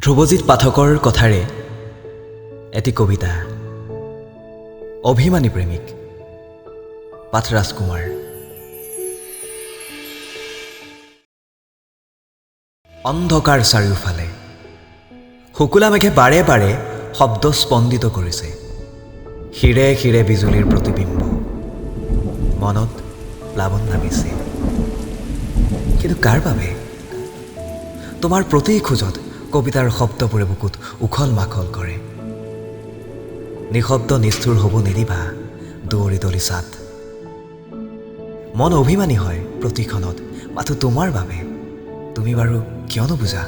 ধ্ৰুৱজিৎ পাঠকৰ কথাৰে এটি কবিতা। অভিমানী প্ৰেমিক পাঠ ৰাজকুমাৰ। অন্ধকাৰ চাৰিওফালে শুকুলা মেঘে বাৰে বাৰে শব্দ স্পন্দিত কৰিছে। শিৰে শিৰে বিজুলীৰ প্ৰতিবিম্ব মনত প্লাৱন নামিছে। কিন্তু কাৰ বাবে? তোমাৰ প্ৰতি খোজত কবিতাৰ শব্দবোৰে বুকুত উখল মাখল কৰে। নিশব্দ নিষ্ঠুৰ হ'ব নিদিবা দৌৰি দলি চাত। মন অভিমানী হয় প্ৰতিক্ষণত মাথো তোমাৰ বাবে। তুমি বাৰু কিয় নুবুজা?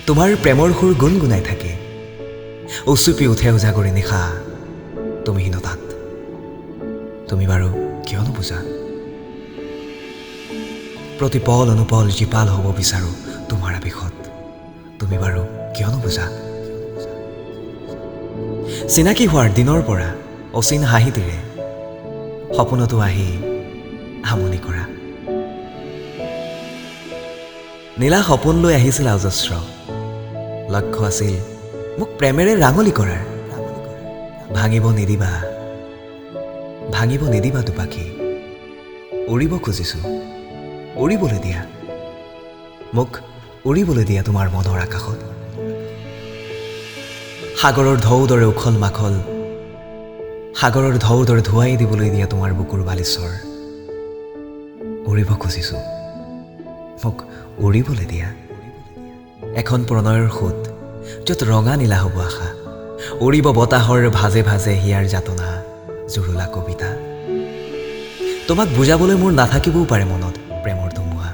তোমাৰ প্ৰেমৰ সুৰ গুণগুণাই থাকে। উচুপি উঠে উজাগৰি নিশা তুমিহীনতাত। তুমি বাৰু কিয় নুবুজা? প্ৰতি পল অনুপল জীপাল হ'ব বিচাৰোঁ তোমাৰ আবেশত। তুমি বাৰু কিয় নুবুজা? চিনাকি হোৱাৰ দিনৰ পৰা অচিন হাঁহিটিৰে সপোনতো আহি আমনি কৰা। নীলা সপোন লৈ আহিছিল অজস্ৰ। লক্ষ্য আছিল মোক প্ৰেমেৰে ৰাঙলী কৰাৰ। ভাঙিব নিদিবা দুপাখি। উৰিব খুজিছোঁ উৰিবলৈ দিয়া। মোক উৰিবলৈ দিয়া তোমাৰ মনৰ আকাশত। সাগৰৰ ঢৌৰ দৰে উখল মাখল, সাগৰৰ ঢৌৰ দৰে ধুৱাই দিবলৈ দিয়া তোমাৰ বুকুৰ বালিচৰ। উৰিব খুজিছোঁ মোক উৰিবলৈ দিয়া। এখন প্ৰণয়ৰ সোঁত য'ত ৰঙা নীলা হ'ব আশা। উৰিব বতাহৰ ভাজে ভাজে হিয়াৰ যাতনা জুৰুলা কবিতা। তোমাক বুজাবলৈ মোৰ নাথাকিবও পাৰে মনত প্ৰেমৰ ধুমুহা।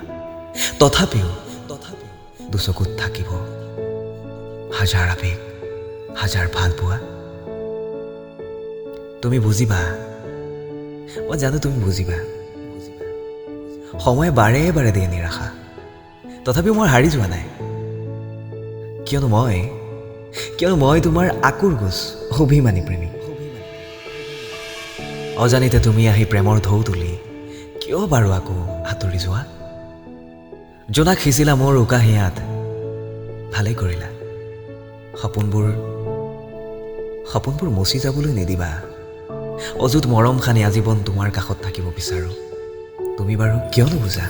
তথাপিও দুচকুত থাকিব হাজাৰ আবেগ, হাজাৰ ভাল পোৱা। তুমি বুজিবা, মই জানো তুমি বুজিবা। সময়ে বাৰে বাৰে দিয়ে নিৰাশা। তথাপিও মই হাৰি যোৱা নাই। কিয়নো মই তোমাৰ আকুৰ গোচ অভিমানী প্ৰেমিক। অজানিতে তুমি আহি প্ৰেমৰ ঢৌ তুলি কিয় বাৰু আকৌ আঁতৰি যোৱা? জোনাক সিঁচিলা মোৰ উকা হিয়াত, ভালেই কৰিলা। সপোনবোৰ মচি যাবলৈ নিদিবা। অযুত মৰম সানি আজীৱন তোমাৰ কাষত থাকিব বিচাৰোঁ। তুমি বাৰু কিয় নুবুজা?